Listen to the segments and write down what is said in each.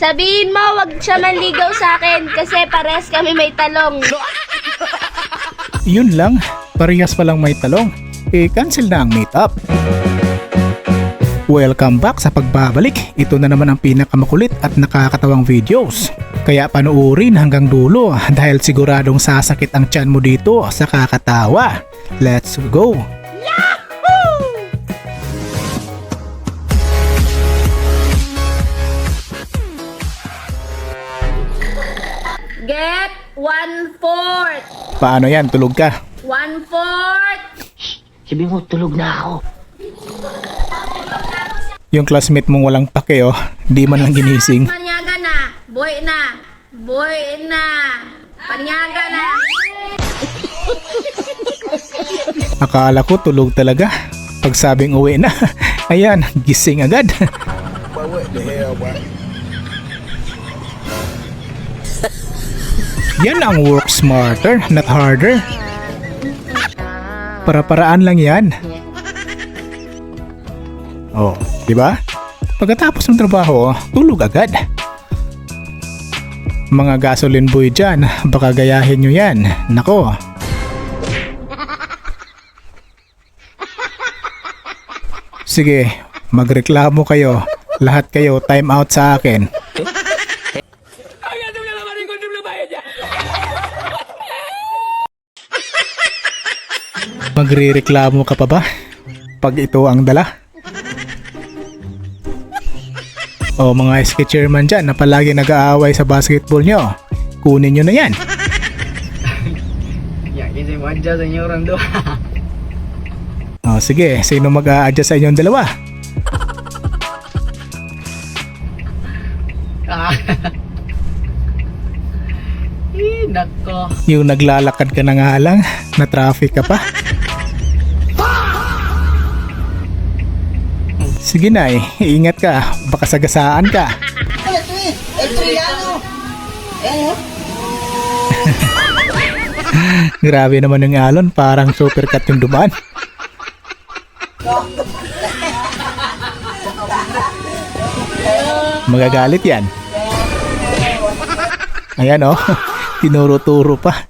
Sabihin mo, wag siya manligaw sa akin kasi pares kami may talong. Yun lang, parehas palang may talong. Cancel na ang meetup. Welcome back sa pagbabalik. Ito na naman ang pinakamakulit at nakakatawang videos. Kaya panuorin hanggang dulo dahil siguradong sasakit ang tiyan mo dito sa kakatawa. Let's go! Get 1/4. Paano yan? Tulog ka? 1/4. Sabi mo, tulog na ako. Yung classmate mong walang pake oh, di man lang ginising. Panyaga na. Boy na. Boy na. Panyaga na. Akala ko tulog talaga. Pag sabing uwi na, ayan, gising agad. Yan ang work smarter, not harder. Para-paraan lang yan. Oh, di ba? Pagkatapos ng trabaho, tulog agad. Mga gasoline boy dyan, baka gayahin nyo yan. Nako. Sige, magreklamo kayo. Lahat kayo time out sa akin. Magrereklamo ka pa ba? Pag ito ang dala? O mga SK chairman dyan na palagi nag-aaway sa basketball nyo, kunin nyo na yan. Yakin si Manja sa inyo orang doon. O sige, sino mag-a-adjust sa inyong dalawa? Nako. Yung naglalakad ka na nga lang, na traffic ka pa. Sige na ingat ka, baka sagasaan ka. Grabe naman yung alon, parang supercut yung dumaan. Magagalit yan. Ayan oh, tinuro-turo pa.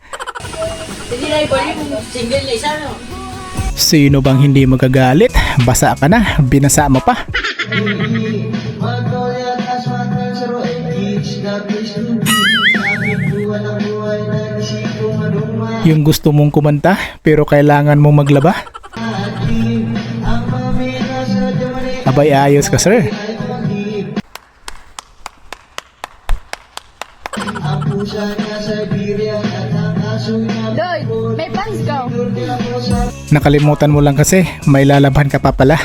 Sino bang hindi magagalit? Basa ka na, binasa mo pa. Yung gusto mong kumanta pero kailangan mong maglaba? Abay ayos ka sir. Lloyd, may pants ka. Nakalimutan mo lang kasi, may lalaban ka pa pala.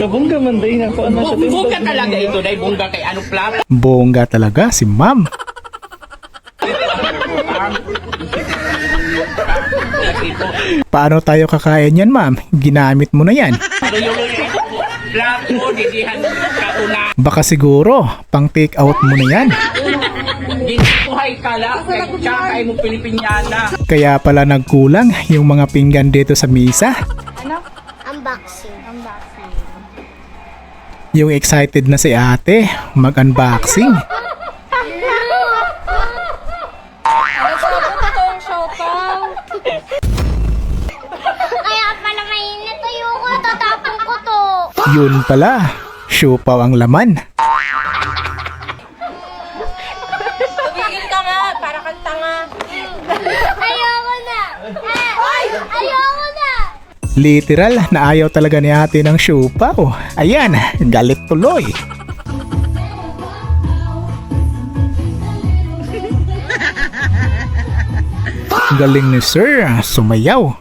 Bongga man din ako. Bongga talaga ito dahil bongga kay ano plata. Bongga talaga si ma'am. Paano tayo kakain yan ma'am? Ginamit mo na yan. Plato, didihan kauna. Baka siguro, pang take out mo na yan. Buhay kala, kay tsaka mo Pilipinyana. Kaya pala nagkulang yung mga pinggan dito sa misa. Unboxing. Yung excited na si ate, mag-unboxing. Kaya pala mainit. Ayoko, tatapon ko to. Yun pala, siopaw ang laman. Tumigil ka nga, para kang tanga. Ayoko na. Ayoko na. Literal na ayaw talaga ni ate ng siopaw. Ayan, galit tuloy. Galing ni sir, sumayaw.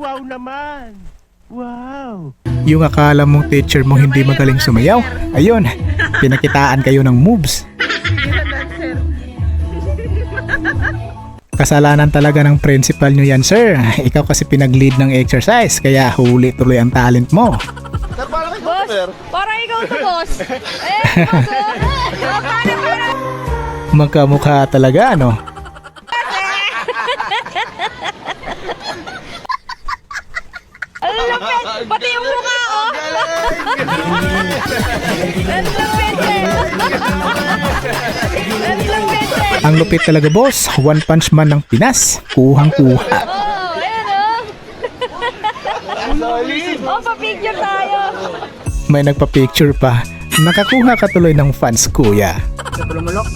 Wow naman! Wow! Yung akala mong teacher mo hindi magaling sumayaw, ayun, pinakitaan kayo ng moves. Kasalanan talaga ng principal nyo yan sir. Ikaw kasi pinag-lead ng exercise, kaya huli tuloy ang talent mo. Para ikaw to, boss. Magkamukha talaga ano. Ang lupit! Pati yung mukha, oh! Ang lupit! Ang lupit talaga boss, One Punch Man ng Pinas, kuhang-kuha. Oh, pa-picture tayo. May nagpa-picture pa, nakakuha ka tuloy ng fans kuya. Sa Pulumulok?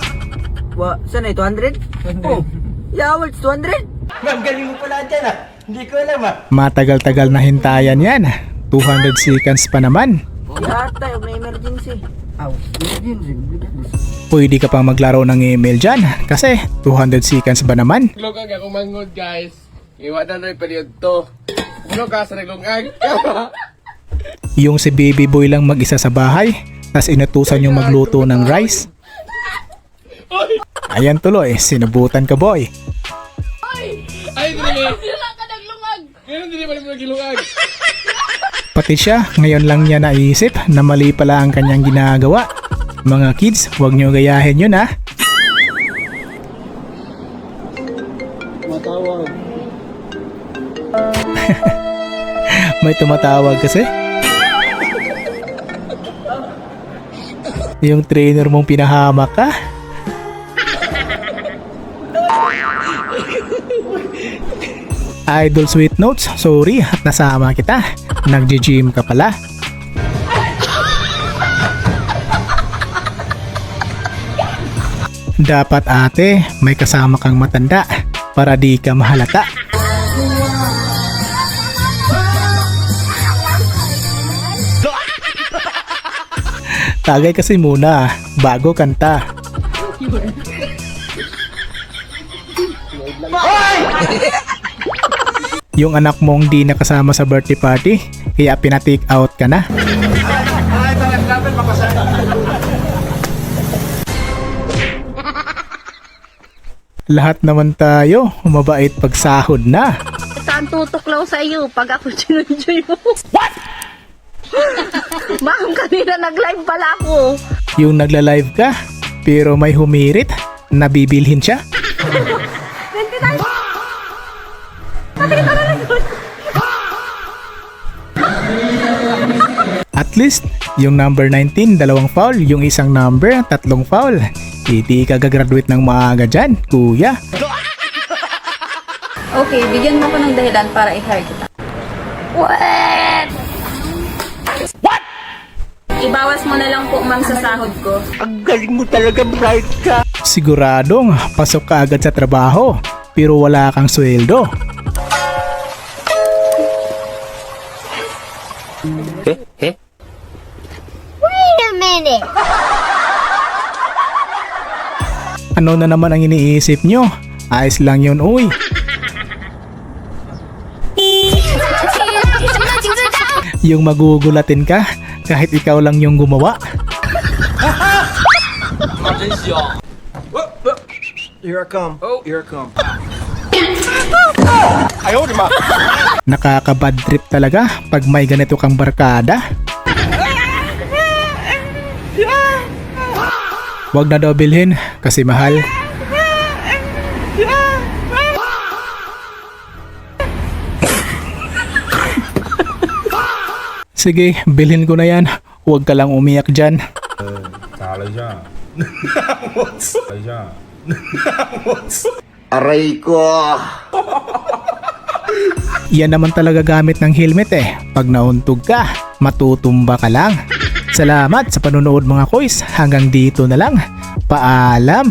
Saan eh? 200? Oh, yeah, words 200? Ma'am, galing mo pala dyan ah. Hindi ko alam ah. Matagal-tagal na hintayan yan, 200 seconds pa naman. Yata, may emergency. Aw, emergency. Pwede ka pang maglaro ng email dyan, kasi 200 seconds ba naman? Naglungag ako mangod guys. Iwa na rin period to. Ano ka sa naglungag? Yung si baby boy lang mag-isa sa bahay, tas inutusan yung magluto ng rice. Ayan tuloy, sinubutan ka boy. Ay, dili. Wala ka naglungag. Ngayon dili pa rin mo naglungag. Pati siya, ngayon lang niya naisip na mali pala ang kanyang ginagawa. Mga kids, huwag nyo gayahin yun ha. May tumatawag kasi. Yung trainer mong pinahamak ka. Idol Sweet Notes, sorry at nasama kita. Nagji-gym ka pala. Dapat ate, may kasama kang matanda para di ka mahalata. Tagay kasi muna bago kanta. Yung anak mong di nakasama sa birthday party, kaya pina-take out ka na. Lahat naman tayo, mabait pag sahod na. Saan tutuklaw sa iyo pag ako sinunjoy mo? What? Ma'am, kanina nag-live pala ako. Yung nagla-live ka, pero may humirit, nabibilhin siya. At least, yung number 19, 2 foul, yung isang number, 3 foul. Hindi ka gagraduate ng maaga dyan, kuya. Okay, bigyan mo ko ng dahilan para i-hire kita. What? Ibawas mo na lang po, ma'am, sa sahod ko. Ang galing mo talaga, bright ka. Siguradong pasok ka agad sa trabaho, pero wala kang sweldo. Wait a minute. Ano na naman ang iniisip nyo? Ayos lang yun, uy. Yung magugulatin ka, kahit ikaw lang yung gumawa. Here I come. Here I come. Nakaka-bad trip talaga pag may ganito kang barkada. Wag na daw bilhin kasi mahal. Sige, bilhin ko na yan. Huwag ka lang umiyak dyan. 查了一下，查一下。 Aray ko. Yan naman talaga gamit ng helmet eh. Pag nauntog ka, matutumba ka lang. Salamat sa panonood mga koys. Hanggang dito na lang. Paalam.